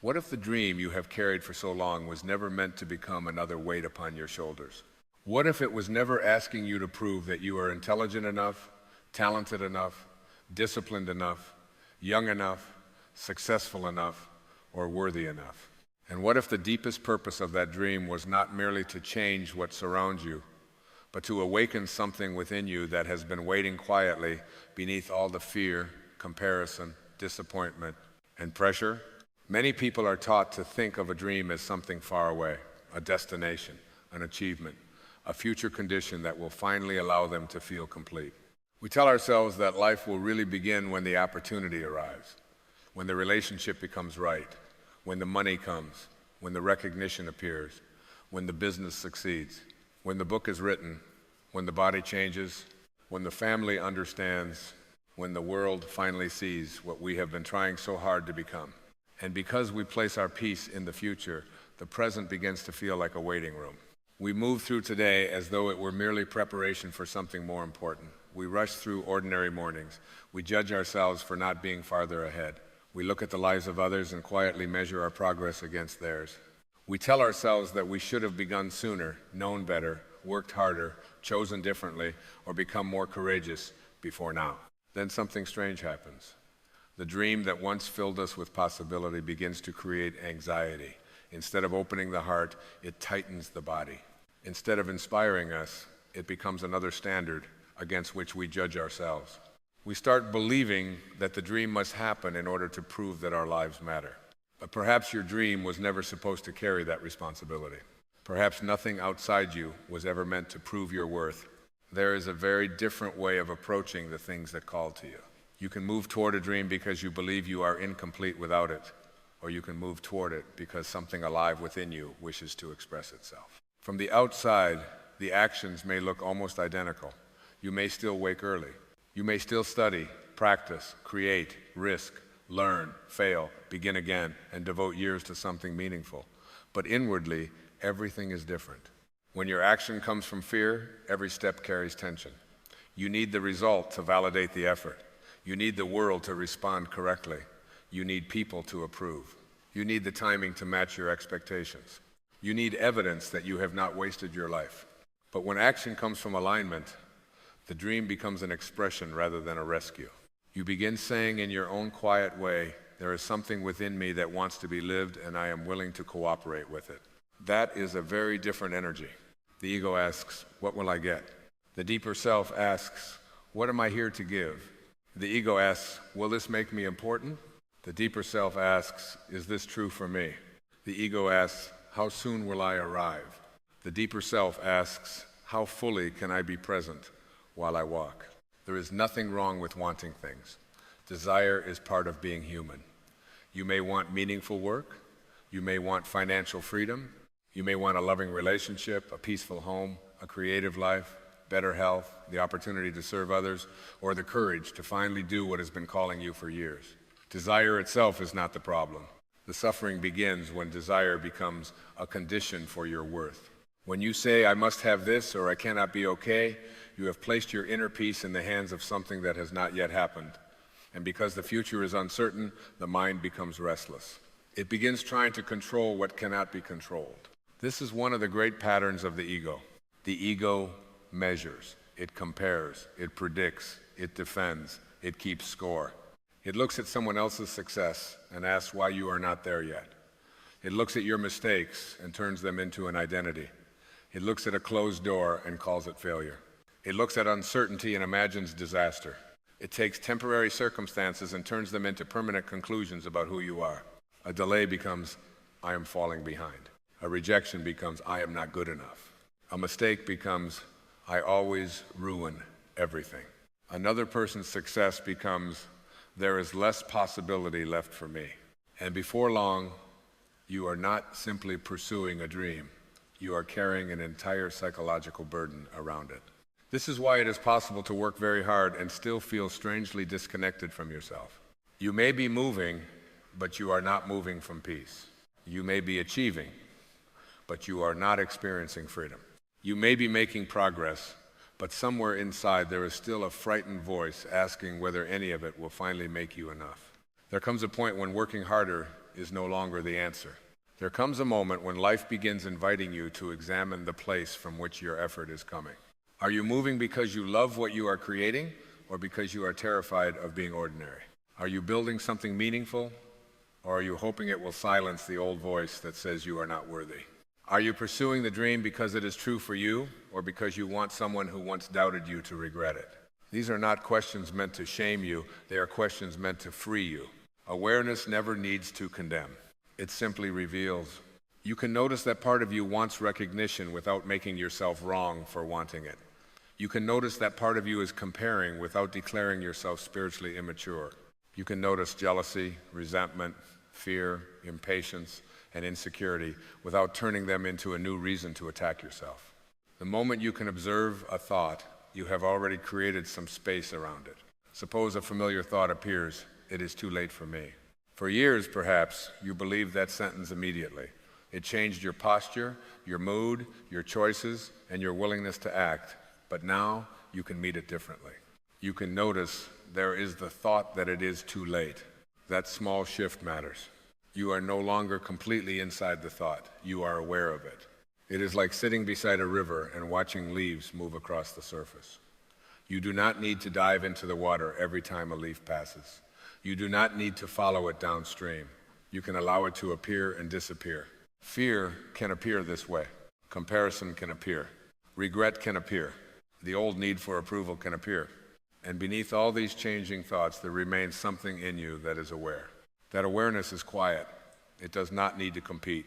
What if the dream you have carried for so long was never meant to become another weight upon your shoulders? What if it was never asking you to prove that you are intelligent enough, talented enough, disciplined enough, young enough, successful enough, or worthy enough? And what if the deepest purpose of that dream was not merely to change what surrounds you, but to awaken something within you that has been waiting quietly beneath all the fear, comparison, disappointment, and pressure? Many people are taught to think of a dream as something far away, a destination, an achievement, a future condition that will finally allow them to feel complete. We tell ourselves that life will really begin when the opportunity arrives, when the relationship becomes right, when the money comes, when the recognition appears, when the business succeeds, when the book is written, when the body changes, when the family understands, when the world finally sees what we have been trying so hard to become. And because we place our peace in the future, the present begins to feel like a waiting room. We move through today as though it were merely preparation for something more important. We rush through ordinary mornings. We judge ourselves for not being farther ahead. We look at the lives of others and quietly measure our progress against theirs. We tell ourselves that we should have begun sooner, known better, worked harder, chosen differently, or become more courageous before now. Then something strange happens. The dream that once filled us with possibility begins to create anxiety. Instead of opening the heart, it tightens the body. Instead of inspiring us, it becomes another standard against which we judge ourselves. We start believing that the dream must happen in order to prove that our lives matter. But perhaps your dream was never supposed to carry that responsibility. Perhaps nothing outside you was ever meant to prove your worth. There is a very different way of approaching the things that call to you. You can move toward a dream because you believe you are incomplete without it, or you can move toward it because something alive within you wishes to express itself. From the outside, the actions may look almost identical. You may still wake early. You may still study, practice, create, risk, learn, fail, begin again, and devote years to something meaningful. But inwardly, everything is different. When your action comes from fear, every step carries tension. You need the result to validate the effort. You need the world to respond correctly. You need people to approve. You need the timing to match your expectations. You need evidence that you have not wasted your life. But when action comes from alignment, the dream becomes an expression rather than a rescue. You begin saying in your own quiet way, there is something within me that wants to be lived and I am willing to cooperate with it. That is a very different energy. The ego asks, what will I get? The deeper self asks, what am I here to give? The ego asks, will this make me important? The deeper self asks, is this true for me? The ego asks, how soon will I arrive? The deeper self asks, how fully can I be present while I walk? There is nothing wrong with wanting things. Desire is part of being human. You may want meaningful work. You may want financial freedom. You may want a loving relationship, a peaceful home, a creative life, better health, the opportunity to serve others, or the courage to finally do what has been calling you for years. Desire itself is not the problem. The suffering begins when desire becomes a condition for your worth. When you say, I must have this or I cannot be okay, you have placed your inner peace in the hands of something that has not yet happened. And because the future is uncertain, the mind becomes restless. It begins trying to control what cannot be controlled. This is one of the great patterns of the ego. The ego measures, it compares, it predicts, it defends, it keeps score. It looks at someone else's success and asks why you are not there yet. It looks at your mistakes and turns them into an identity. It looks at a closed door and calls it failure. It looks at uncertainty and imagines disaster. It takes temporary circumstances and turns them into permanent conclusions about who you are. A delay becomes, I am falling behind. A rejection becomes, I am not good enough. A mistake becomes, I always ruin everything. Another person's success becomes, there is less possibility left for me. And before long, you are not simply pursuing a dream. You are carrying an entire psychological burden around it. This is why it is possible to work very hard and still feel strangely disconnected from yourself. You may be moving, but you are not moving from peace. You may be achieving, but you are not experiencing freedom. You may be making progress, but somewhere inside there is still a frightened voice asking whether any of it will finally make you enough. There comes a point when working harder is no longer the answer. There comes a moment when life begins inviting you to examine the place from which your effort is coming. Are you moving because you love what you are creating, or because you are terrified of being ordinary? Are you building something meaningful, or are you hoping it will silence the old voice that says you are not worthy? Are you pursuing the dream because it is true for you, or because you want someone who once doubted you to regret it? These are not questions meant to shame you, they are questions meant to free you. Awareness never needs to condemn. It simply reveals. You can notice that part of you wants recognition without making yourself wrong for wanting it. You can notice that part of you is comparing without declaring yourself spiritually immature. You can notice jealousy, resentment, fear, impatience, and insecurity without turning them into a new reason to attack yourself. The moment you can observe a thought, you have already created some space around it. Suppose a familiar thought appears, "It is too late for me." For years, perhaps, you believed that sentence immediately. It changed your posture, your mood, your choices, and your willingness to act. But now, you can meet it differently. You can notice there is the thought that it is too late. That small shift matters. You are no longer completely inside the thought. You are aware of it. It is like sitting beside a river and watching leaves move across the surface. You do not need to dive into the water every time a leaf passes. You do not need to follow it downstream. You can allow it to appear and disappear. Fear can appear this way. Comparison can appear. Regret can appear. The old need for approval can appear. And beneath all these changing thoughts, there remains something in you that is aware. That awareness is quiet. It does not need to compete.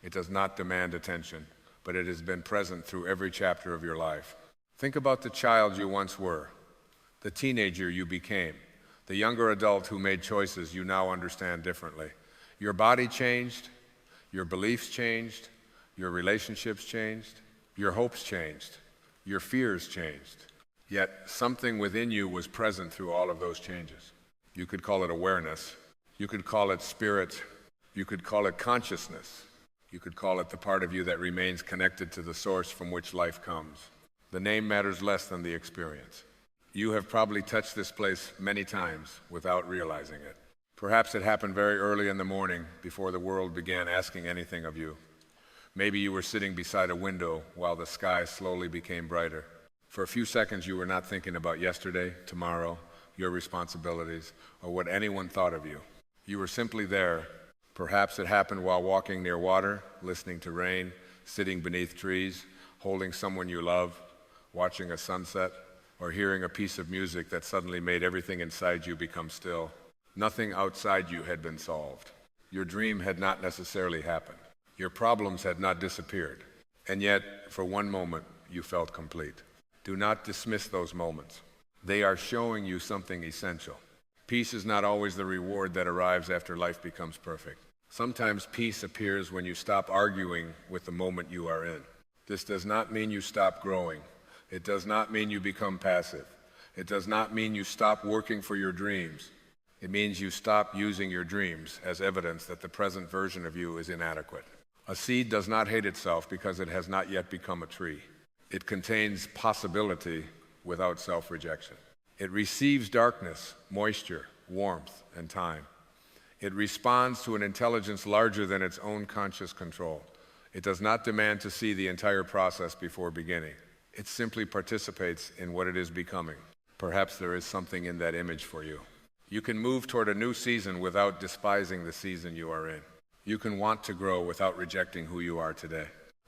It does not demand attention, but it has been present through every chapter of your life. Think about the child you once were, the teenager you became, the younger adult who made choices you now understand differently. Your body changed, your beliefs changed, your relationships changed, your hopes changed, your fears changed. Yet something within you was present through all of those changes. You could call it awareness. You could call it spirit. You could call it consciousness. You could call it the part of you that remains connected to the source from which life comes. The name matters less than the experience. You have probably touched this place many times without realizing it. Perhaps it happened very early in the morning before the world began asking anything of you. Maybe you were sitting beside a window while the sky slowly became brighter. For a few seconds, you were not thinking about yesterday, tomorrow, your responsibilities, or what anyone thought of you. You were simply there. Perhaps it happened while walking near water, listening to rain, sitting beneath trees, holding someone you love, watching a sunset, or hearing a piece of music that suddenly made everything inside you become still. Nothing outside you had been solved. Your dream had not necessarily happened. Your problems had not disappeared. And yet, for one moment, you felt complete. Do not dismiss those moments. They are showing you something essential. Peace is not always the reward that arrives after life becomes perfect. Sometimes peace appears when you stop arguing with the moment you are in. This does not mean you stop growing. It does not mean you become passive. It does not mean you stop working for your dreams. It means you stop using your dreams as evidence that the present version of you is inadequate. A seed does not hate itself because it has not yet become a tree. It contains possibility without self-rejection. It receives darkness, moisture, warmth, and time. It responds to an intelligence larger than its own conscious control. It does not demand to see the entire process before beginning. It simply participates in what it is becoming. Perhaps there is something in that image for you. You can move toward a new season without despising the season you are in. You can want to grow without rejecting who you are today.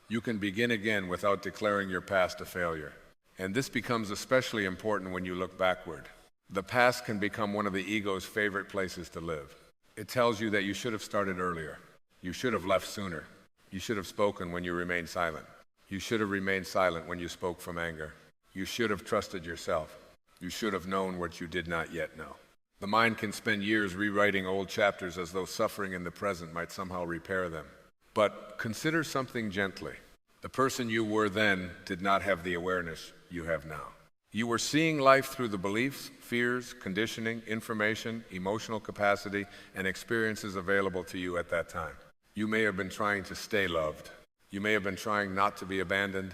You can begin again without declaring your past a failure. And this becomes especially important when you look backward. The past can become one of the ego's favorite places to live. It tells you that you should have started earlier. You should have left sooner. You should have spoken when you remained silent. You should have remained silent when you spoke from anger. You should have trusted yourself. You should have known what you did not yet know. The mind can spend years rewriting old chapters as though suffering in the present might somehow repair them. But consider something gently. The person you were then did not have the awareness you have now. You were seeing life through the beliefs, fears, conditioning, information, emotional capacity, and experiences available to you at that time. You may have been trying to stay loved. You may have been trying not to be abandoned.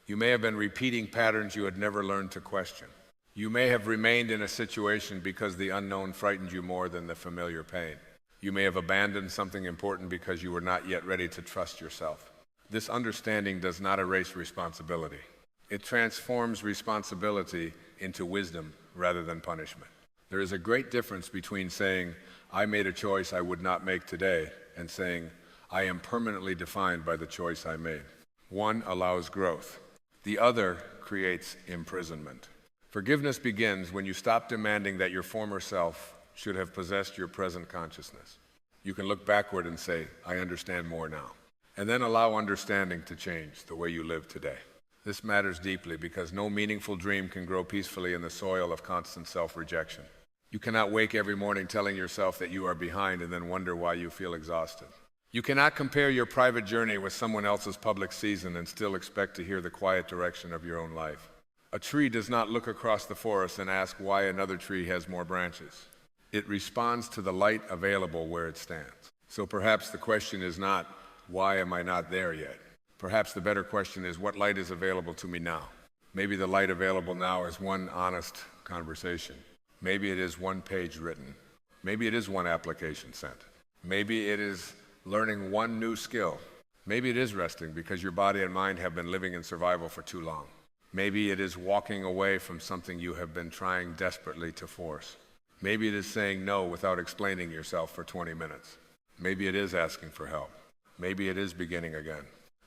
You may have been repeating patterns you had never learned to question. You may have remained in a situation because the unknown frightened you more than the familiar pain. You may have abandoned something important because you were not yet ready to trust yourself. This understanding does not erase responsibility. It transforms responsibility into wisdom rather than punishment. There is a great difference between saying, I made a choice I would not make today, and saying, I am permanently defined by the choice I made. One allows growth. The other creates imprisonment. Forgiveness begins when you stop demanding that your former self should have possessed your present consciousness. You can look backward and say, I understand more now. And then allow understanding to change the way you live today. This matters deeply because no meaningful dream can grow peacefully in the soil of constant self-rejection. You cannot wake every morning telling yourself that you are behind and then wonder why you feel exhausted. You cannot compare your private journey with someone else's public season and still expect to hear the quiet direction of your own life. A tree does not look across the forest and ask why another tree has more branches. It responds to the light available where it stands. So perhaps the question is not, why am I not there yet? Perhaps the better question is, what light is available to me now? Maybe the light available now is one honest conversation. Maybe it is one page written. Maybe it is one application sent. Maybe it is learning one new skill. Maybe it is resting because your body and mind have been living in survival for too long. Maybe it is walking away from something you have been trying desperately to force. Maybe it is saying no without explaining yourself for 20 minutes. Maybe it is asking for help. Maybe it is beginning again.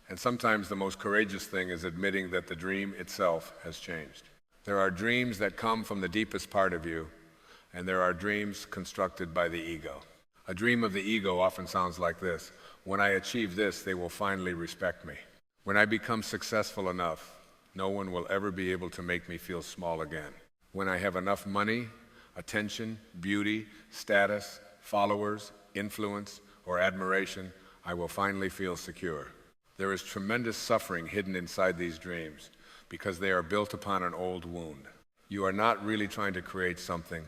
And sometimes the most courageous thing is admitting that the dream itself has changed. There are dreams that come from the deepest part of you, and there are dreams constructed by the ego. A dream of the ego often sounds like this: when I achieve this, they will finally respect me. When I become successful enough, no one will ever be able to make me feel small again. When I have enough money, attention, beauty, status, followers, influence, or admiration, I will finally feel secure. There is tremendous suffering hidden inside these dreams because they are built upon an old wound. You are not really trying to create something.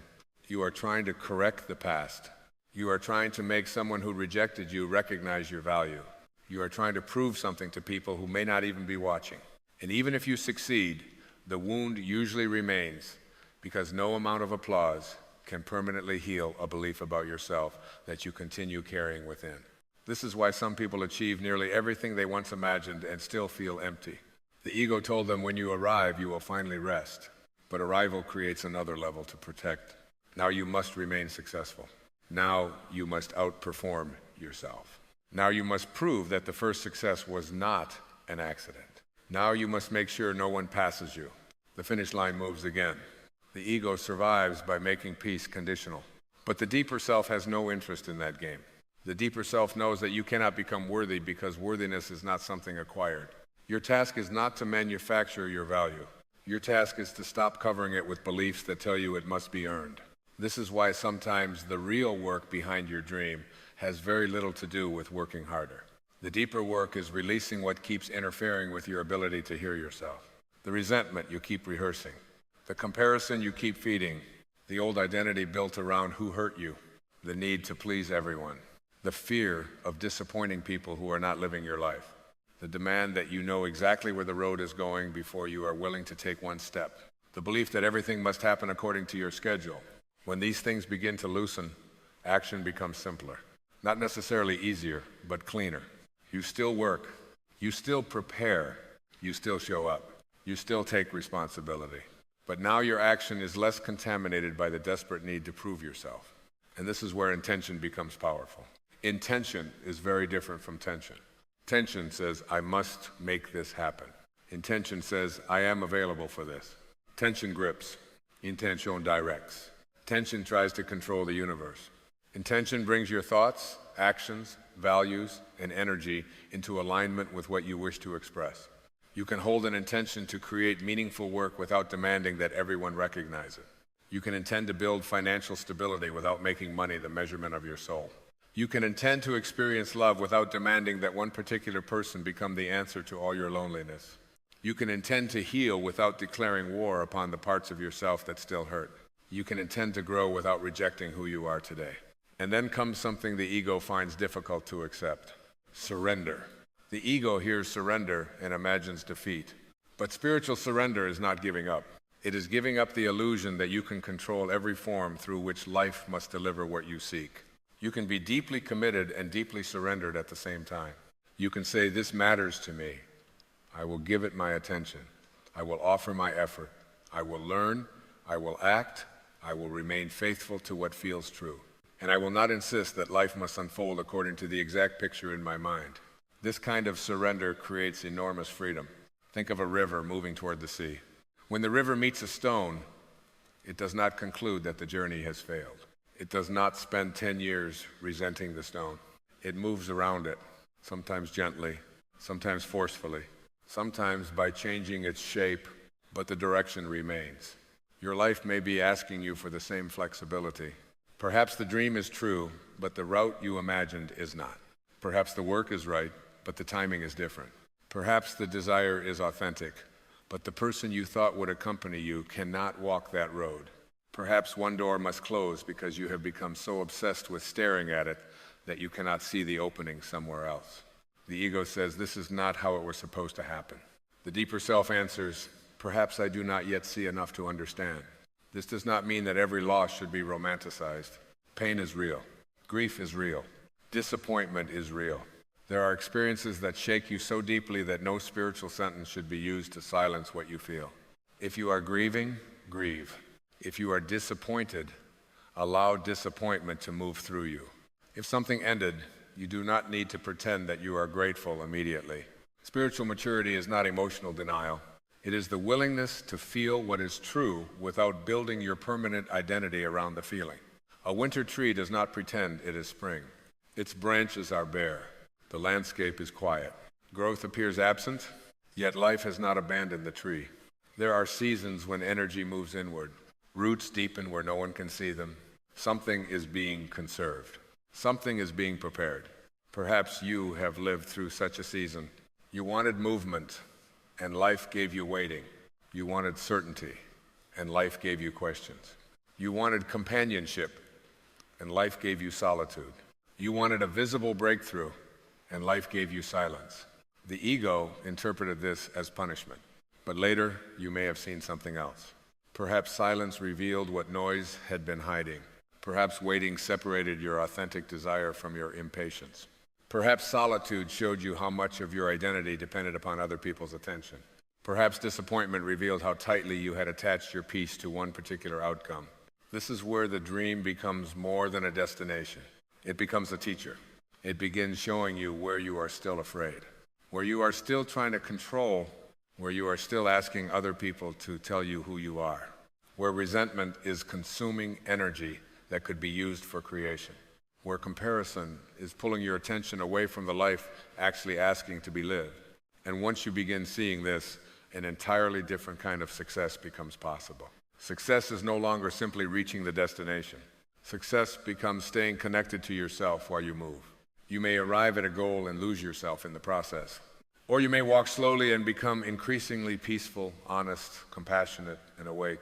You are trying to correct the past. You are trying to make someone who rejected you recognize your value. You are trying to prove something to people who may not even be watching. And even if you succeed, the wound usually remains because no amount of applause can permanently heal a belief about yourself that you continue carrying within. This is why some people achieve nearly everything they once imagined and still feel empty. The ego told them when you arrive, you will finally rest. But arrival creates another level to protect. Now you must remain successful. Now you must outperform yourself. Now you must prove that the first success was not an accident. Now you must make sure no one passes you. The finish line moves again. The ego survives by making peace conditional. But the deeper self has no interest in that game. The deeper self knows that you cannot become worthy because worthiness is not something acquired. Your task is not to manufacture your value. Your task is to stop covering it with beliefs that tell you it must be earned. This is why sometimes the real work behind your dream has very little to do with working harder. The deeper work is releasing what keeps interfering with your ability to hear yourself. The resentment you keep rehearsing. The comparison you keep feeding. The old identity built around who hurt you. The need to please everyone. The fear of disappointing people who are not living your life. The demand that you know exactly where the road is going before you are willing to take one step. The belief that everything must happen according to your schedule. When these things begin to loosen, action becomes simpler. Not necessarily easier, but cleaner. You still work. You still prepare. You still show up. You still take responsibility. But now your action is less contaminated by the desperate need to prove yourself. And this is where intention becomes powerful. Intention is very different from tension. Tension says, I must make this happen. Intention says, I am available for this. Tension grips. Intention directs. Tension tries to control the universe. Intention brings your thoughts, actions, values, and energy into alignment with what you wish to express. You can hold an intention to create meaningful work without demanding that everyone recognize it. You can intend to build financial stability without making money the measurement of your soul. You can intend to experience love without demanding that one particular person become the answer to all your loneliness. You can intend to heal without declaring war upon the parts of yourself that still hurt. You can intend to grow without rejecting who you are today. And then comes something the ego finds difficult to accept: surrender. The ego hears surrender and imagines defeat. But spiritual surrender is not giving up. It is giving up the illusion that you can control every form through which life must deliver what you seek. You can be deeply committed and deeply surrendered at the same time. You can say, this matters to me. I will give it my attention. I will offer my effort. I will learn. I will act. I will remain faithful to what feels true. And I will not insist that life must unfold according to the exact picture in my mind. This kind of surrender creates enormous freedom. Think of a river moving toward the sea. When the river meets a stone, it does not conclude that the journey has failed. It does not spend 10 years resenting the stone. It moves around it, sometimes gently, sometimes forcefully, sometimes by changing its shape, but the direction remains. Your life may be asking you for the same flexibility. Perhaps the dream is true, but the route you imagined is not. Perhaps the work is right, but the timing is different. Perhaps the desire is authentic, but the person you thought would accompany you cannot walk that road. Perhaps one door must close because you have become so obsessed with staring at it that you cannot see the opening somewhere else. The ego says, this is not how it was supposed to happen. The deeper self answers, perhaps I do not yet see enough to understand. This does not mean that every loss should be romanticized. Pain is real. Grief is real. Disappointment is real. There are experiences that shake you so deeply that no spiritual sentence should be used to silence what you feel. If you are grieving, grieve. If you are disappointed, allow disappointment to move through you. If something ended, you do not need to pretend that you are grateful immediately. Spiritual maturity is not emotional denial. It is the willingness to feel what is true without building your permanent identity around the feeling. A winter tree does not pretend it is spring. Its branches are bare. The landscape is quiet. Growth appears absent, yet life has not abandoned the tree. There are seasons when energy moves inward. Roots deepen where no one can see them. Something is being conserved. Something is being prepared. Perhaps you have lived through such a season. You wanted movement, and life gave you waiting. You wanted certainty, and life gave you questions. You wanted companionship, and life gave you solitude. You wanted a visible breakthrough, and life gave you silence. The ego interpreted this as punishment, but later you may have seen something else. Perhaps silence revealed what noise had been hiding. Perhaps waiting separated your authentic desire from your impatience. Perhaps solitude showed you how much of your identity depended upon other people's attention. Perhaps disappointment revealed how tightly you had attached your peace to one particular outcome. This is where the dream becomes more than a destination. It becomes a teacher. It begins showing you where you are still afraid, where you are still trying to control, where you are still asking other people to tell you who you are, where resentment is consuming energy that could be used for creation, where comparison is pulling your attention away from the life actually asking to be lived. And once you begin seeing this, an entirely different kind of success becomes possible. Success is no longer simply reaching the destination. Success becomes staying connected to yourself while you move. You may arrive at a goal and lose yourself in the process. Or you may walk slowly and become increasingly peaceful, honest, compassionate, and awake.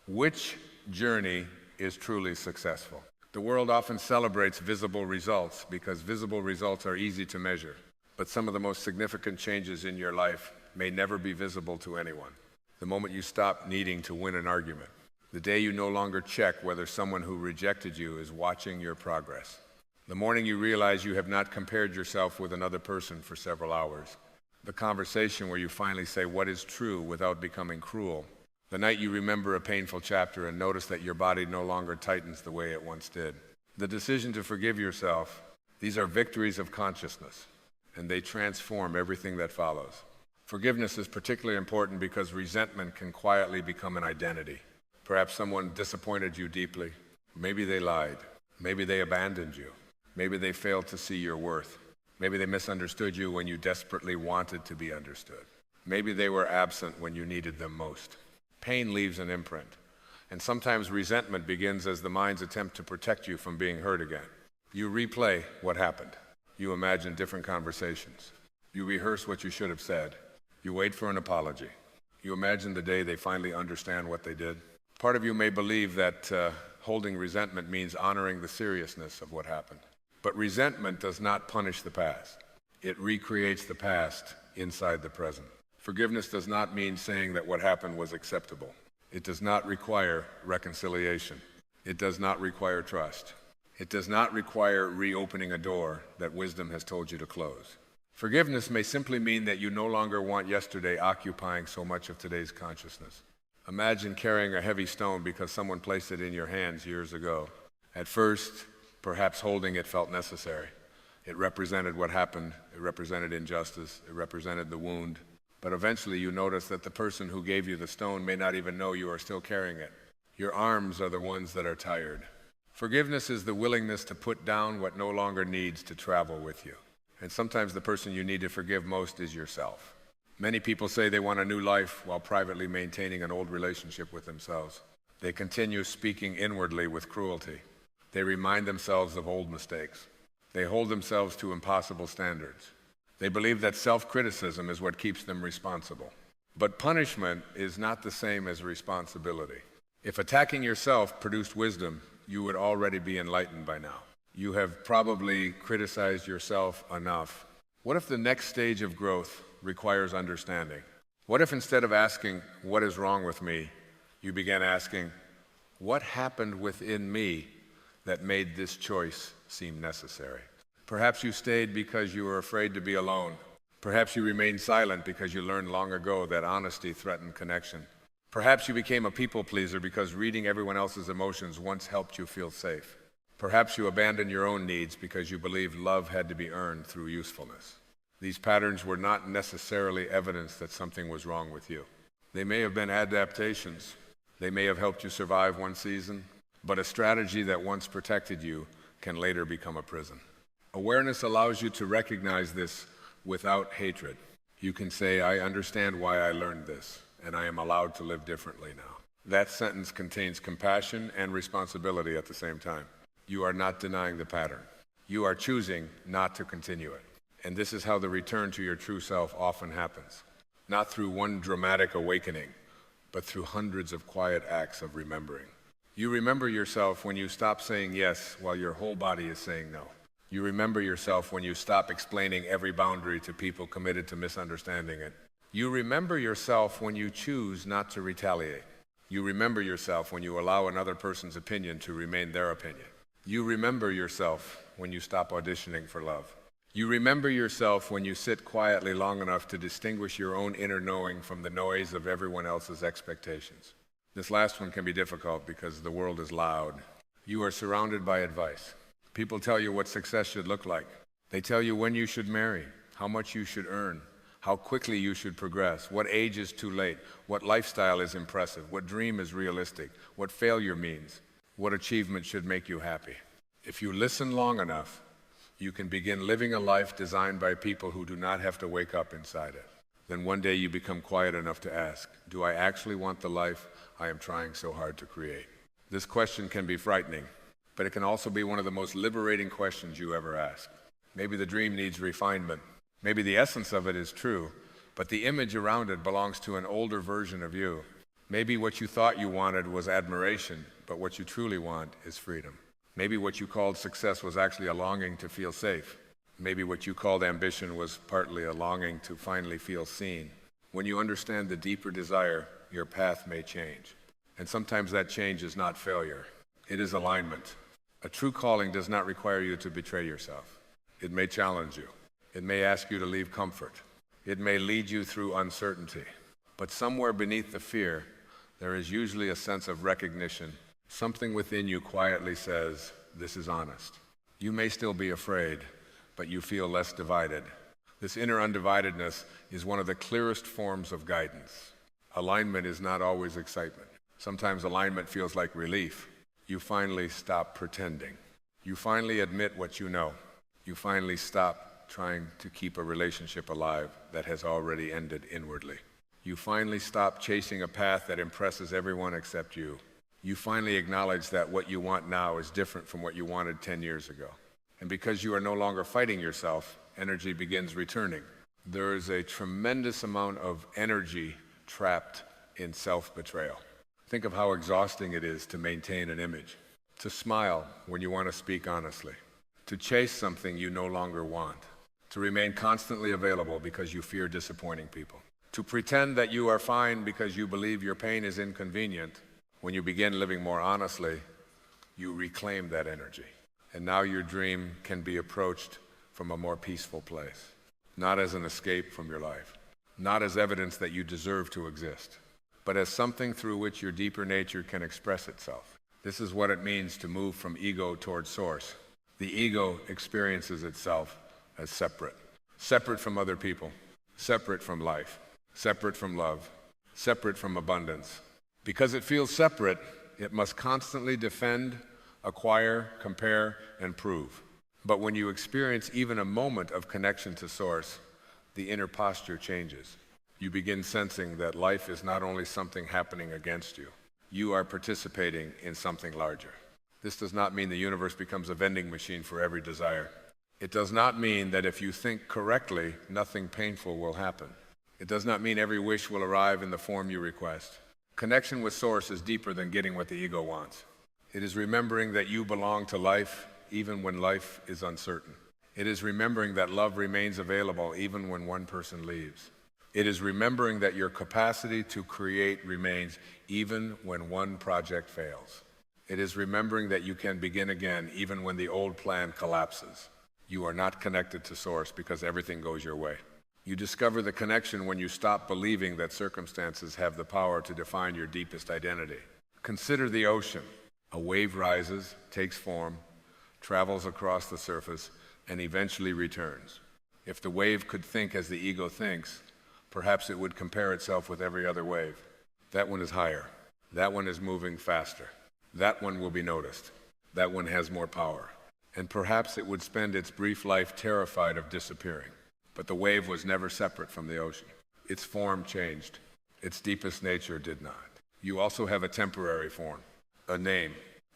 Which journey is truly successful? The world often celebrates visible results because visible results are easy to measure. But some of the most significant changes in your life may never be visible to anyone. The moment you stop needing to win an argument. The day you no longer check whether someone who rejected you is watching your progress. The morning you realize you have not compared yourself with another person for several hours. The conversation where you finally say what is true without becoming cruel. The night you remember a painful chapter and notice that your body no longer tightens the way it once did. The decision to forgive yourself. These are victories of consciousness, and they transform everything that follows. Forgiveness is particularly important because resentment can quietly become an identity. Perhaps someone disappointed you deeply. Maybe they lied. Maybe they abandoned you. Maybe they failed to see your worth. Maybe they misunderstood you when you desperately wanted to be understood. Maybe they were absent when you needed them most. Pain leaves an imprint, and sometimes resentment begins as the mind's attempt to protect you from being hurt again. You replay what happened. You imagine different conversations. You rehearse what you should have said. You wait for an apology. You imagine the day they finally understand what they did. Part of you may believe that holding resentment means honoring the seriousness of what happened. But resentment does not punish the past. It recreates the past inside the present. Forgiveness does not mean saying that what happened was acceptable. It does not require reconciliation. It does not require trust. It does not require reopening a door that wisdom has told you to close. Forgiveness may simply mean that you no longer want yesterday occupying so much of today's consciousness. Imagine carrying a heavy stone because someone placed it in your hands years ago. At first, perhaps holding it felt necessary. It represented what happened, it represented injustice, it represented the wound. But eventually you notice that the person who gave you the stone may not even know you are still carrying it. Your arms are the ones that are tired. Forgiveness is the willingness to put down what no longer needs to travel with you. And sometimes the person you need to forgive most is yourself. Many people say they want a new life while privately maintaining an old relationship with themselves. They continue speaking inwardly with cruelty. They remind themselves of old mistakes. They hold themselves to impossible standards. They believe that self-criticism is what keeps them responsible. But punishment is not the same as responsibility. If attacking yourself produced wisdom, you would already be enlightened by now. You have probably criticized yourself enough. What if the next stage of growth requires understanding? What if instead of asking, "What is wrong with me?" you began asking, "What happened within me that made this choice seem necessary?" Perhaps you stayed because you were afraid to be alone. Perhaps you remained silent because you learned long ago that honesty threatened connection. Perhaps you became a people pleaser because reading everyone else's emotions once helped you feel safe. Perhaps you abandoned your own needs because you believed love had to be earned through usefulness. These patterns were not necessarily evidence that something was wrong with you. They may have been adaptations. They may have helped you survive one season, but a strategy that once protected you can later become a prison. Awareness allows you to recognize this without hatred. You can say, "I understand why I learned this, and I am allowed to live differently now." That sentence contains compassion and responsibility at the same time. You are not denying the pattern. You are choosing not to continue it. And this is how the return to your true self often happens. Not through one dramatic awakening, but through hundreds of quiet acts of remembering. You remember yourself when you stop saying yes while your whole body is saying no. You remember yourself when you stop explaining every boundary to people committed to misunderstanding it. You remember yourself when you choose not to retaliate. You remember yourself when you allow another person's opinion to remain their opinion. You remember yourself when you stop auditioning for love. You remember yourself when you sit quietly long enough to distinguish your own inner knowing from the noise of everyone else's expectations. This last one can be difficult because the world is loud. You are surrounded by advice. People tell you what success should look like. They tell you when you should marry, how much you should earn, how quickly you should progress, what age is too late, what lifestyle is impressive, what dream is realistic, what failure means, what achievement should make you happy. If you listen long enough, you can begin living a life designed by people who do not have to wake up inside it. Then one day you become quiet enough to ask, do I actually want the life I am trying so hard to create? This question can be frightening, but it can also be one of the most liberating questions you ever ask. Maybe the dream needs refinement. Maybe the essence of it is true, but the image around it belongs to an older version of you. Maybe what you thought you wanted was admiration, but what you truly want is freedom. Maybe what you called success was actually a longing to feel safe. Maybe what you called ambition was partly a longing to finally feel seen. When you understand the deeper desire, your path may change. And sometimes that change is not failure. It is alignment. A true calling does not require you to betray yourself. It may challenge you. It may ask you to leave comfort. It may lead you through uncertainty. But somewhere beneath the fear, there is usually a sense of recognition. Something within you quietly says, this is honest. You may still be afraid, but you feel less divided. This inner undividedness is one of the clearest forms of guidance. Alignment is not always excitement. Sometimes alignment feels like relief. You finally stop pretending. You finally admit what you know. You finally stop trying to keep a relationship alive that has already ended inwardly. You finally stop chasing a path that impresses everyone except you. You finally acknowledge that what you want now is different from what you wanted 10 years ago. And because you are no longer fighting yourself, energy begins returning. There is a tremendous amount of energy trapped in self-betrayal. Think of how exhausting it is to maintain an image, to smile when you want to speak honestly, to chase something you no longer want, to remain constantly available because you fear disappointing people, to pretend that you are fine because you believe your pain is inconvenient. When you begin living more honestly, you reclaim that energy. And now your dream can be approached from a more peaceful place, not as an escape from your life, not as evidence that you deserve to exist, but as something through which your deeper nature can express itself. This is what it means to move from ego toward source. The ego experiences itself as separate, separate from other people, separate from life, separate from love, separate from abundance. Because it feels separate, it must constantly defend, acquire, compare, and prove. But when you experience even a moment of connection to source, the inner posture changes. You begin sensing that life is not only something happening against you, you are participating in something larger. This does not mean the universe becomes a vending machine for every desire. It does not mean that if you think correctly, nothing painful will happen. It does not mean every wish will arrive in the form you request. Connection with source is deeper than getting what the ego wants. It is remembering that you belong to life even when life is uncertain. It is remembering that love remains available even when one person leaves. It is remembering that your capacity to create remains even when one project fails. It is remembering that you can begin again even when the old plan collapses. You are not connected to source because everything goes your way. You discover the connection when you stop believing that circumstances have the power to define your deepest identity. Consider the ocean. A wave rises, takes form, travels across the surface, and eventually returns. If the wave could think as the ego thinks, perhaps it would compare itself with every other wave. That one is higher. That one is moving faster. That one will be noticed. That one has more power. And perhaps it would spend its brief life terrified of disappearing. But the wave was never separate from the ocean. Its form changed. Its deepest nature did not. You also have a temporary form, a name,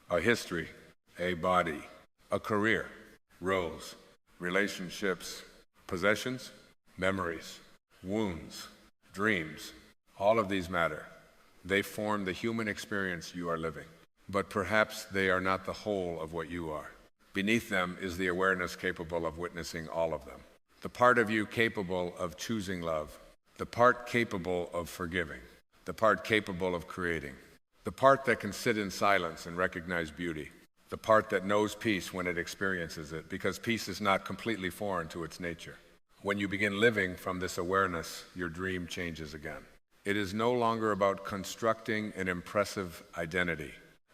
a history, a body, a career, roles, relationships, possessions, memories, wounds, dreams. All of these matter. They form the human experience you are living. But perhaps they are not the whole of what you are. Beneath them is the awareness capable of witnessing all of them. The part of you capable of choosing love. The part capable of forgiving. The part capable of creating. The part that can sit in silence and recognize beauty. The part that knows peace when it experiences it, because peace is not completely foreign to its nature. When you begin living from this awareness, your dream changes again. It is no longer about constructing an impressive identity.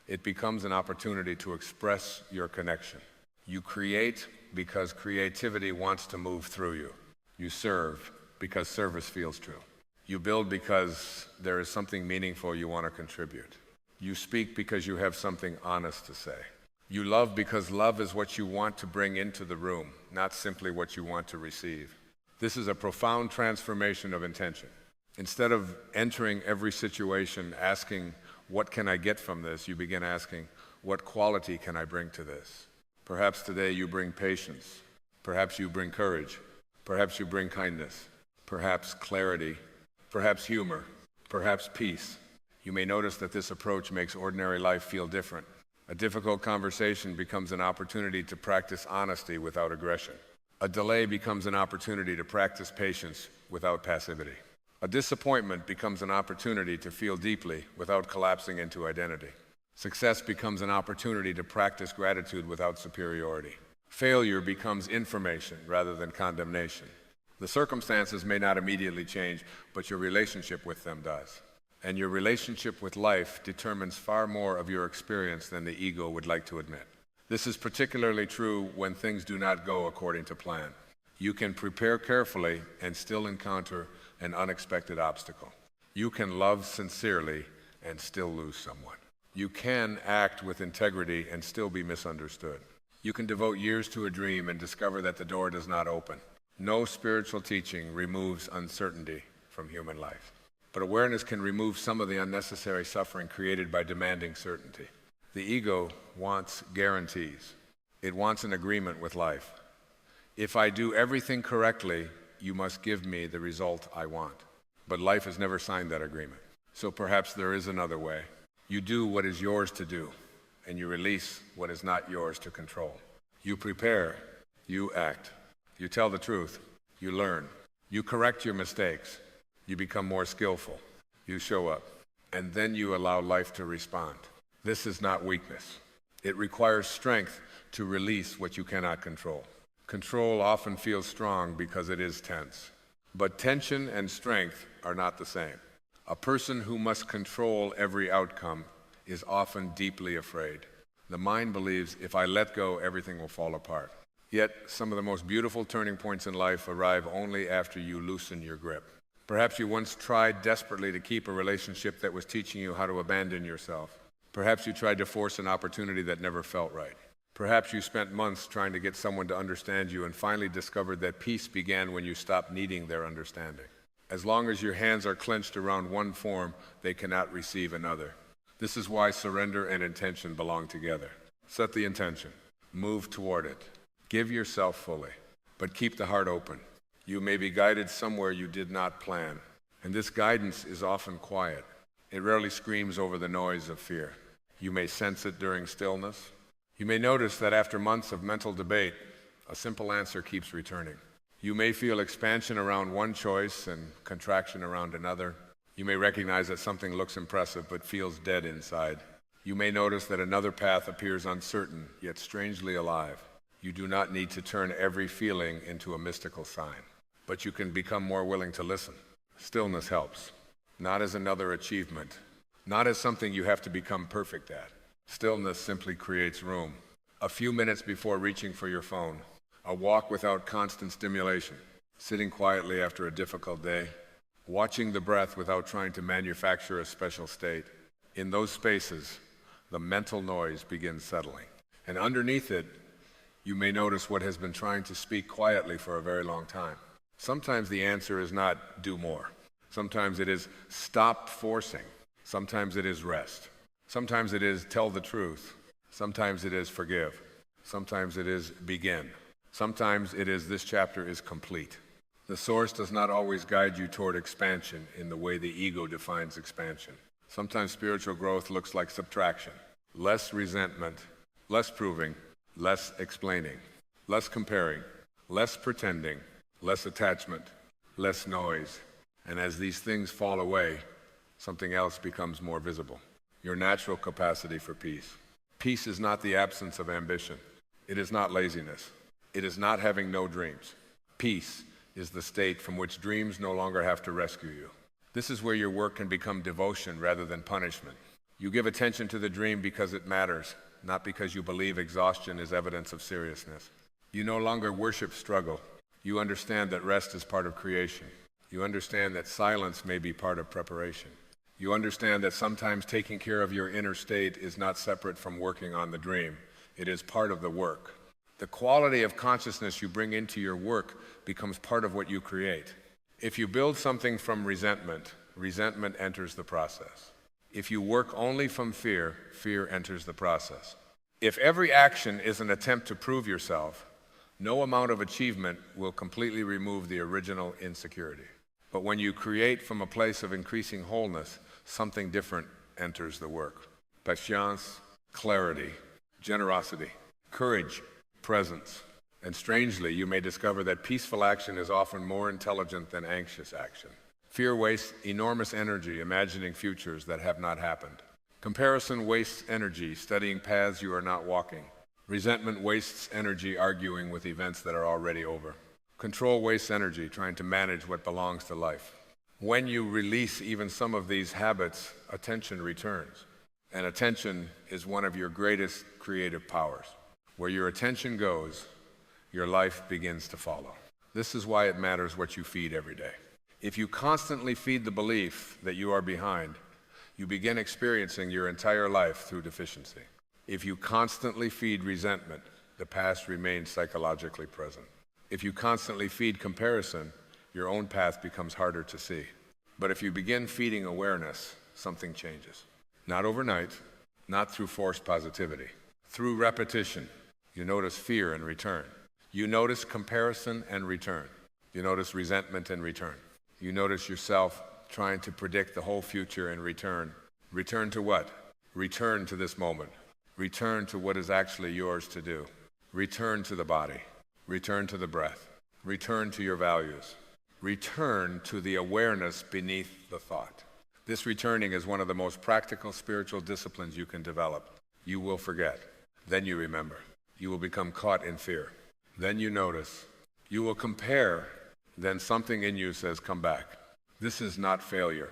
It becomes an opportunity to express your connection. You create because creativity wants to move through you. You serve because service feels true. You build because there is something meaningful you want to contribute. You speak because you have something honest to say. You love because love is what you want to bring into the room, not simply what you want to receive. This is a profound transformation of intention. Instead of entering every situation asking, what can I get from this? You begin asking, what quality can I bring to this? Perhaps today you bring patience. Perhaps you bring courage. Perhaps you bring kindness. Perhaps clarity. Perhaps humor. Perhaps peace. You may notice that this approach makes ordinary life feel different. A difficult conversation becomes an opportunity to practice honesty without aggression. A delay becomes an opportunity to practice patience without passivity. A disappointment becomes an opportunity to feel deeply without collapsing into identity. Success becomes an opportunity to practice gratitude without superiority. Failure becomes information rather than condemnation. The circumstances may not immediately change, but your relationship with them does. And your relationship with life determines far more of your experience than the ego would like to admit. This is particularly true when things do not go according to plan. You can prepare carefully and still encounter an unexpected obstacle. You can love sincerely and still lose someone. You can act with integrity and still be misunderstood. You can devote years to a dream and discover that the door does not open. No spiritual teaching removes uncertainty from human life. But awareness can remove some of the unnecessary suffering created by demanding certainty. The ego wants guarantees. It wants an agreement with life. If I do everything correctly, you must give me the result I want. But life has never signed that agreement. So perhaps there is another way. You do what is yours to do, and you release what is not yours to control. You prepare, you act. You tell the truth, you learn. You correct your mistakes, you become more skillful. You show up, and then you allow life to respond. This is not weakness. It requires strength to release what you cannot control. Control often feels strong because it is tense. But tension and strength are not the same. A person who must control every outcome is often deeply afraid. The mind believes, if I let go, everything will fall apart. Yet, some of the most beautiful turning points in life arrive only after you loosen your grip. Perhaps you once tried desperately to keep a relationship that was teaching you how to abandon yourself. Perhaps you tried to force an opportunity that never felt right. Perhaps you spent months trying to get someone to understand you and finally discovered that peace began when you stopped needing their understanding. As long as your hands are clenched around one form, they cannot receive another. This is why surrender and intention belong together. Set the intention. Move toward it. Give yourself fully, but keep the heart open. You may be guided somewhere you did not plan, and this guidance is often quiet. It rarely screams over the noise of fear. You may sense it during stillness. You may notice that after months of mental debate, a simple answer keeps returning. You may feel expansion around one choice and contraction around another. You may recognize that something looks impressive but feels dead inside. You may notice that another path appears uncertain, yet strangely alive. You do not need to turn every feeling into a mystical sign, but you can become more willing to listen. Stillness helps, not as another achievement, not as something you have to become perfect at. Stillness simply creates room. A few minutes before reaching for your phone, a walk without constant stimulation, sitting quietly after a difficult day, watching the breath without trying to manufacture a special state. In those spaces, the mental noise begins settling. And underneath it, you may notice what has been trying to speak quietly for a very long time. Sometimes the answer is not do more. Sometimes it is stop forcing. Sometimes it is rest. Sometimes it is tell the truth. Sometimes it is forgive. Sometimes it is begin. Sometimes it is this chapter is complete. The source does not always guide you toward expansion in the way the ego defines expansion. Sometimes spiritual growth looks like subtraction. Less resentment, less proving, less explaining, less comparing, less pretending, less attachment, less noise. And as these things fall away, something else becomes more visible. Your natural capacity for peace. Peace is not the absence of ambition. It is not laziness. It is not having no dreams. Peace is the state from which dreams no longer have to rescue you. This is where your work can become devotion rather than punishment. You give attention to the dream because it matters, not because you believe exhaustion is evidence of seriousness. You no longer worship struggle. You understand that rest is part of creation. You understand that silence may be part of preparation. You understand that sometimes taking care of your inner state is not separate from working on the dream. It is part of the work. The quality of consciousness you bring into your work becomes part of what you create. If you build something from resentment, resentment enters the process. If you work only from fear, fear enters the process. If every action is an attempt to prove yourself, no amount of achievement will completely remove the original insecurity. But when you create from a place of increasing wholeness, something different enters the work. Patience, clarity, generosity, courage, presence. And strangely, you may discover that peaceful action is often more intelligent than anxious action. Fear wastes enormous energy imagining futures that have not happened. Comparison wastes energy studying paths you are not walking. Resentment wastes energy arguing with events that are already over. Control wastes energy trying to manage what belongs to life. When you release even some of these habits, attention returns. And attention is one of your greatest creative powers. Where your attention goes, your life begins to follow. This is why it matters what you feed every day. If you constantly feed the belief that you are behind, you begin experiencing your entire life through deficiency. If you constantly feed resentment, the past remains psychologically present. If you constantly feed comparison, your own path becomes harder to see. But if you begin feeding awareness, something changes. Not overnight, not through forced positivity. Through repetition, you notice fear and return. You notice comparison and return. You notice resentment and return. You notice yourself trying to predict the whole future and return. Return to what? Return to this moment. Return to what is actually yours to do. Return to the body. Return to the breath. Return to your values. Return to the awareness beneath the thought. This returning is one of the most practical spiritual disciplines you can develop. You will forget. Then you remember. You will become caught in fear. Then you notice. You will compare. Then something in you says, come back. This is not failure.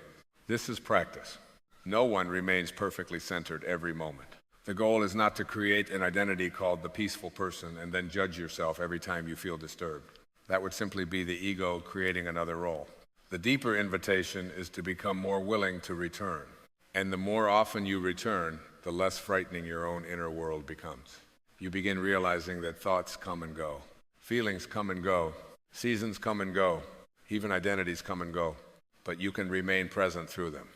This is practice. No one remains perfectly centered every moment. The goal is not to create an identity called the peaceful person and then judge yourself every time you feel disturbed. That would simply be the ego creating another role. The deeper invitation is to become more willing to return. And the more often you return, the less frightening your own inner world becomes. You begin realizing that thoughts come and go. Feelings come and go. Seasons come and go. Even identities come and go. But you can remain present through them.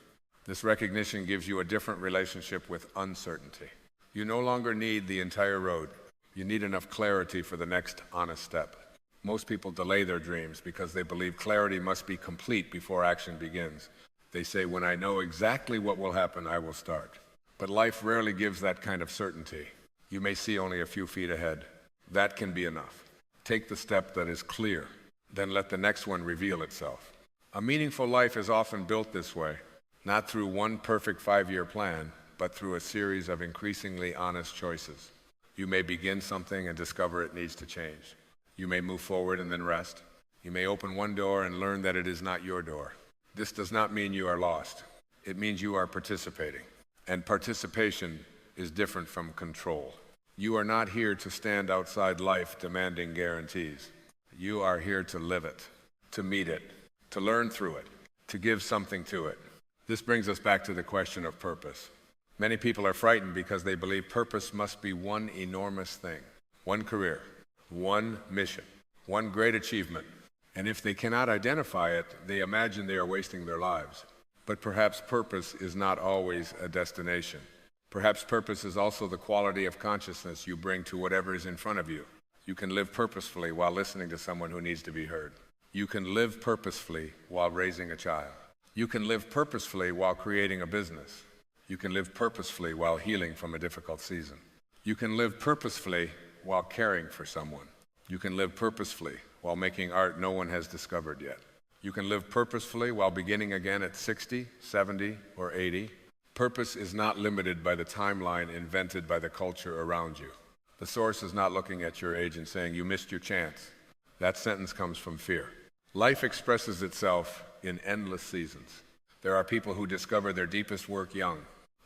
This recognition gives you a different relationship with uncertainty. You no longer need the entire road. You need enough clarity for the next honest step. Most people delay their dreams because they believe clarity must be complete before action begins. They say, when I know exactly what will happen, I will start. But life rarely gives that kind of certainty. You may see only a few feet ahead. That can be enough. Take the step that is clear, then let the next one reveal itself. A meaningful life is often built this way, not through one perfect 5-year plan, but through a series of increasingly honest choices. You may begin something and discover it needs to change. You may move forward and then rest. You may open one door and learn that it is not your door. This does not mean you are lost. It means you are participating. And participation is different from control. You are not here to stand outside life demanding guarantees. You are here to live it, to meet it, to learn through it, to give something to it. This brings us back to the question of purpose. Many people are frightened because they believe purpose must be one enormous thing, one career, one mission, one great achievement. And if they cannot identify it, they imagine they are wasting their lives. But perhaps purpose is not always a destination. Perhaps purpose is also the quality of consciousness you bring to whatever is in front of you. You can live purposefully while listening to someone who needs to be heard. You can live purposefully while raising a child. You can live purposefully while creating a business. You can live purposefully while healing from a difficult season. You can live purposefully while caring for someone. You can live purposefully while making art no one has discovered yet. You can live purposefully while beginning again at 60, 70, or 80. Purpose is not limited by the timeline invented by the culture around you. The source is not looking at your age and saying, you missed your chance. That sentence comes from fear. Life expresses itself in endless seasons. There are people who discover their deepest work young.